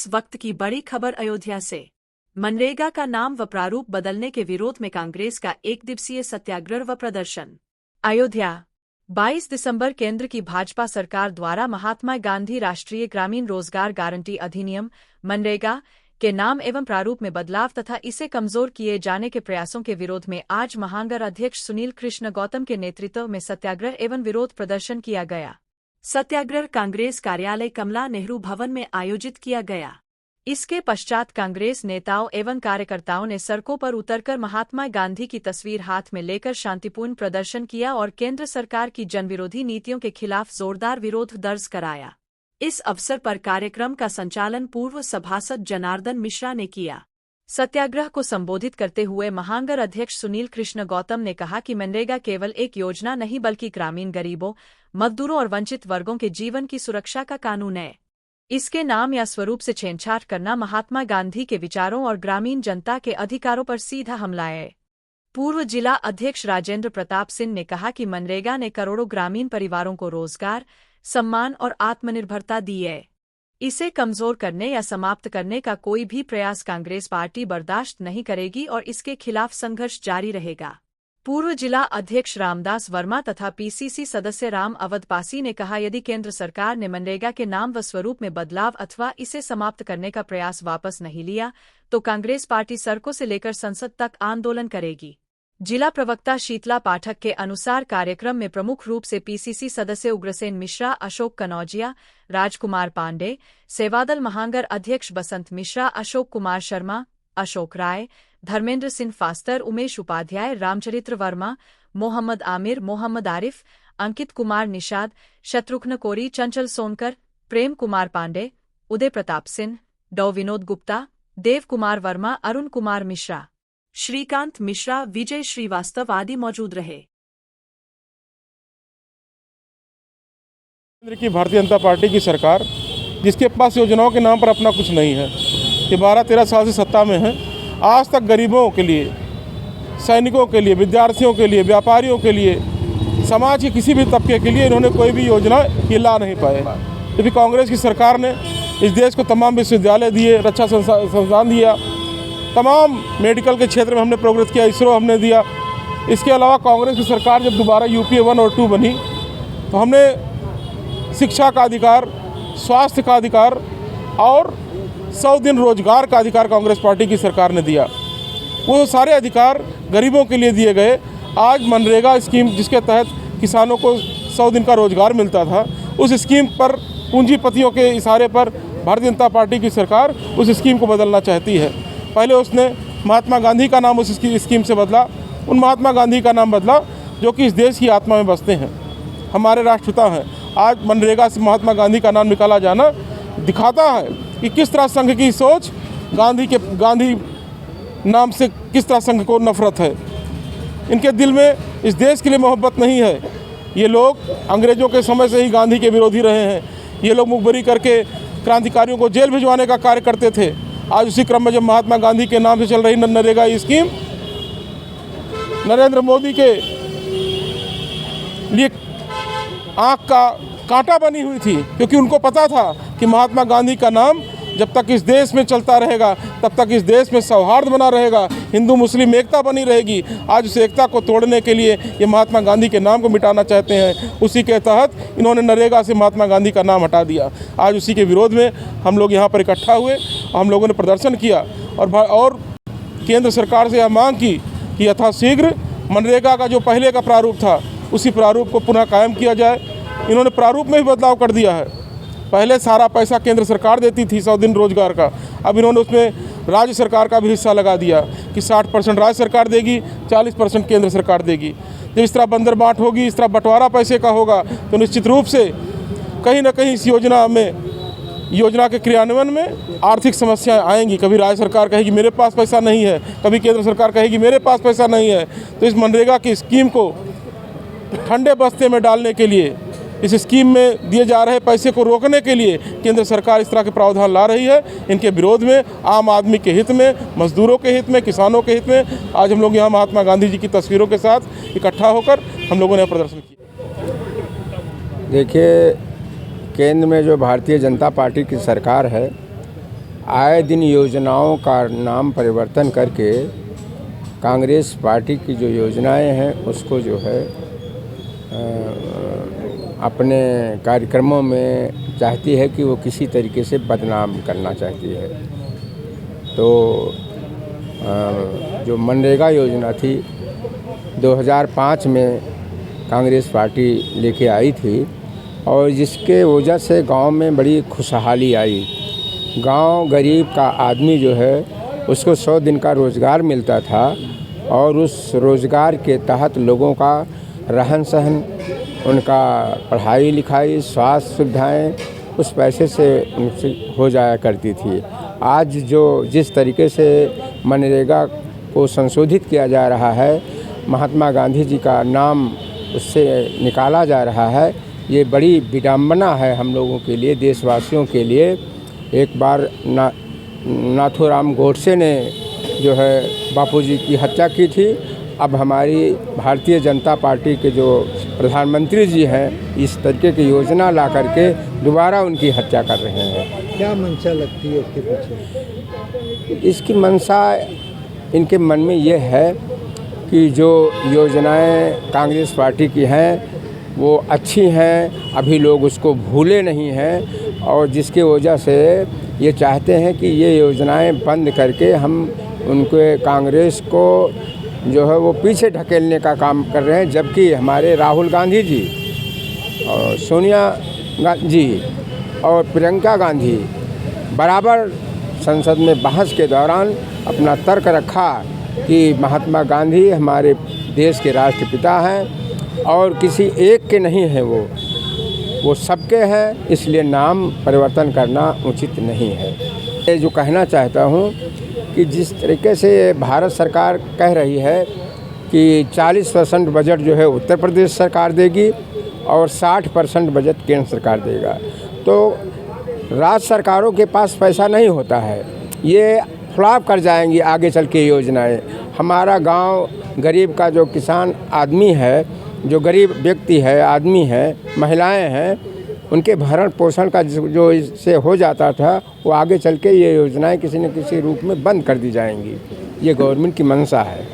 इस वक्त की बड़ी खबर अयोध्या से। मनरेगा का नाम व प्रारूप बदलने के विरोध में कांग्रेस का एक दिवसीय सत्याग्रह व प्रदर्शन। अयोध्या 22 दिसंबर केंद्र की भाजपा सरकार द्वारा महात्मा गांधी राष्ट्रीय ग्रामीण रोजगार गारंटी अधिनियम मनरेगा के नाम एवं प्रारूप में बदलाव तथा इसे कमजोर किए जाने के प्रयासों के विरोध में आज महानगर अध्यक्ष सुनील कृष्ण गौतम के नेतृत्व में सत्याग्रह एवं विरोध प्रदर्शन किया गया। सत्याग्रह कांग्रेस कार्यालय कमला नेहरू भवन में आयोजित किया गया। इसके पश्चात कांग्रेस नेताओं एवं कार्यकर्ताओं ने सड़कों पर उतरकर महात्मा गांधी की तस्वीर हाथ में लेकर शांतिपूर्ण प्रदर्शन किया और केंद्र सरकार की जनविरोधी नीतियों के खिलाफ जोरदार विरोध दर्ज कराया। इस अवसर पर कार्यक्रम का संचालन पूर्व सभासद जनार्दन मिश्रा ने किया। सत्याग्रह को संबोधित करते हुए महानगर अध्यक्ष सुनील कृष्ण गौतम ने कहा कि मनरेगा केवल एक योजना नहीं बल्कि ग्रामीण गरीबों, मजदूरों और वंचित वर्गों के जीवन की सुरक्षा का कानून है। इसके नाम या स्वरूप से छेड़छाड़ करना महात्मा गांधी के विचारों और ग्रामीण जनता के अधिकारों पर सीधा हमला है। पूर्व जिला अध्यक्ष राजेंद्र प्रताप सिंह ने कहा कि मनरेगा ने करोड़ों ग्रामीण परिवारों को रोजगार, सम्मान और आत्मनिर्भरता दी है। इसे कमजोर करने या समाप्त करने का कोई भी प्रयास कांग्रेस पार्टी बर्दाश्त नहीं करेगी और इसके खिलाफ संघर्ष जारी रहेगा। पूर्व जिला अध्यक्ष रामदास वर्मा तथा पीसीसी सदस्य राम अवधपासी ने कहा, यदि केंद्र सरकार ने मनरेगा के नाम व स्वरूप में बदलाव अथवा इसे समाप्त करने का प्रयास वापस नहीं लिया तो कांग्रेस पार्टी सड़कों से लेकर संसद तक आंदोलन करेगी। जिला प्रवक्ता शीतला पाठक के अनुसार कार्यक्रम में प्रमुख रूप से पीसीसी सदस्य उग्रसेन मिश्रा, अशोक कनौजिया, राजकुमार पांडे, सेवादल महानगर अध्यक्ष बसंत मिश्रा, अशोक कुमार शर्मा, अशोक राय, धर्मेंद्र सिंह फास्टर, उमेश उपाध्याय, रामचरित्र वर्मा, मोहम्मद आमिर, मोहम्मद आरिफ, अंकित कुमार निषाद, शत्रुघ्न कोरी, चंचल सोनकर, प्रेम कुमार पांडे, उदय प्रताप सिंह, डॉ विनोद गुप्ता, देव कुमार वर्मा, अरुण कुमार मिश्रा, श्रीकांत मिश्रा, विजय श्रीवास्तव आदि मौजूद रहे। केंद्र की भारतीय जनता पार्टी की सरकार, जिसके पास योजनाओं के नाम पर अपना कुछ नहीं है, ये 12-13 साल से सत्ता में है। आज तक गरीबों के लिए, सैनिकों के लिए, विद्यार्थियों के लिए, व्यापारियों के लिए, समाज के किसी भी तबके के लिए इन्होंने कोई भी योजना ये ला नहीं पाए। जबकि कांग्रेस की सरकार ने इस देश को तमाम विश्वविद्यालय दिए, रक्षा संस्थान दिया, तमाम मेडिकल के क्षेत्र में हमने प्रोग्रेस किया, इसरो हमने दिया। इसके अलावा कांग्रेस की सरकार जब दोबारा यूपीए 1 और 2 बनी तो हमने शिक्षा का अधिकार, स्वास्थ्य का अधिकार और 100 दिन रोजगार का अधिकार कांग्रेस पार्टी की सरकार ने दिया। वो सारे अधिकार गरीबों के लिए दिए गए। आज मनरेगा स्कीम, जिसके तहत किसानों को 100 दिन का रोजगार मिलता था, उस स्कीम पर पूंजीपतियों के इशारे पर भारतीय जनता पार्टी की सरकार उस स्कीम को बदलना चाहती है। पहले उसने महात्मा गांधी का नाम उस स्कीम से बदला, उन महात्मा गांधी का नाम बदला जो कि इस देश की आत्मा में बसते हैं, हमारे राष्ट्रपिता हैं। आज मनरेगा से महात्मा गांधी का नाम निकाला जाना दिखाता है कि किस तरह संघ की सोच, गांधी नाम से किस तरह संघ को नफरत है। इनके दिल में इस देश के लिए मोहब्बत नहीं है। ये लोग अंग्रेज़ों के समय से ही गांधी के विरोधी रहे हैं। ये लोग मुखबरी करके क्रांतिकारियों को जेल भिजवाने का कार्य करते थे। आज उसी क्रम में जब महात्मा गांधी के नाम से चल रही मनरेगा स्कीम नरेंद्र मोदी के लिए आँख का कांटा बनी हुई थी, क्योंकि उनको पता था कि महात्मा गांधी का नाम जब तक इस देश में चलता रहेगा तब तक इस देश में सौहार्द बना रहेगा, हिंदू मुस्लिम एकता बनी रहेगी। आज उस एकता को तोड़ने के लिए ये महात्मा गांधी के नाम को मिटाना चाहते हैं। उसी के तहत इन्होंने नरेगा से महात्मा गांधी का नाम हटा दिया। आज उसी के विरोध में हम लोग यहाँ पर इकट्ठा हुए, हम लोगों ने प्रदर्शन किया और केंद्र सरकार से यह मांग की कि यथाशीघ्र मनरेगा का जो पहले का प्रारूप था उसी प्रारूप को पुनः कायम किया जाए। इन्होंने प्रारूप में भी बदलाव कर दिया है। पहले सारा पैसा केंद्र सरकार देती थी 100 दिन रोजगार का, अब इन्होंने उसमें राज्य सरकार का भी हिस्सा लगा दिया कि 60% राज्य सरकार देगी, 40% केंद्र सरकार देगी। जब इस तरह बंदर बांट होगी, इस तरह बंटवारा पैसे का होगा तो निश्चित रूप से कहीं ना कहीं इस योजना के क्रियान्वयन में आर्थिक समस्याएं आएंगी। कभी राज्य सरकार कहेगी मेरे पास पैसा नहीं है, कभी केंद्र सरकार कहेगी मेरे पास पैसा नहीं है। तो इस मनरेगा की स्कीम को ठंडे बस्ते में डालने के लिए, इस स्कीम में दिए जा रहे पैसे को रोकने के लिए केंद्र सरकार इस तरह के प्रावधान ला रही है। इनके विरोध में आम आदमी के हित में, मजदूरों के हित में, किसानों के हित में आज हम लोग यहाँ महात्मा गांधी जी की तस्वीरों के साथ इकट्ठा होकर हम लोगों ने प्रदर्शन किया। देखिए, केंद्र में जो भारतीय जनता पार्टी की सरकार है, आए दिन योजनाओं का नाम परिवर्तन करके कांग्रेस पार्टी की जो योजनाएं हैं उसको जो है अपने कार्यक्रमों में चाहती है कि वो किसी तरीके से बदनाम करना चाहती है। तो जो मनरेगा योजना थी 2005 में कांग्रेस पार्टी लेके आई थी और जिसके वजह से गांव में बड़ी खुशहाली आई। गांव गरीब का आदमी जो है उसको 100 दिन का रोज़गार मिलता था और उस रोज़गार के तहत लोगों का रहन सहन, उनका पढ़ाई लिखाई, स्वास्थ्य सुविधाएं उस पैसे से उनसे हो जाया करती थी। आज जो जिस तरीके से मनरेगा को संशोधित किया जा रहा है, महात्मा गांधी जी का नाम उससे निकाला जा रहा है, ये बड़ी विडंबना है हम लोगों के लिए, देशवासियों के लिए। एक बार नाथूराम गोडसे ने जो है बापूजी की हत्या की थी, अब हमारी भारतीय जनता पार्टी के जो प्रधानमंत्री जी हैं इस तरीके की योजना ला करके दोबारा उनकी हत्या कर रहे हैं। क्या मंशा लगती है इसके पीछे? इसकी मंशा इनके मन में ये है कि जो योजनाएं कांग्रेस पार्टी की हैं वो अच्छी हैं, अभी लोग उसको भूले नहीं हैं और जिसकी वजह से ये चाहते हैं कि ये योजनाएं बंद करके हम उनके कांग्रेस को जो है वो पीछे ढकेलने का काम कर रहे हैं। जबकि हमारे राहुल गांधी जी और सोनिया जी और प्रियंका गांधी बराबर संसद में बहस के दौरान अपना तर्क रखा कि महात्मा गांधी हमारे देश के राष्ट्रपिता हैं और किसी एक के नहीं हैं, वो सबके हैं, इसलिए नाम परिवर्तन करना उचित नहीं है। ये जो कहना चाहता हूँ कि जिस तरीके से भारत सरकार कह रही है कि 40% बजट जो है उत्तर प्रदेश सरकार देगी और 60% बजट केंद्र सरकार देगा, तो राज्य सरकारों के पास पैसा नहीं होता है, ये फ्लॉप कर जाएंगी आगे चल के योजनाएं। हमारा गांव गरीब का जो किसान आदमी है, जो गरीब व्यक्ति है, आदमी है, महिलाएं हैं, उनके भरण पोषण का जो इससे हो जाता था वो आगे चल के ये योजनाएं किसी न किसी रूप में बंद कर दी जाएंगी। ये गवर्नमेंट की मंशा है।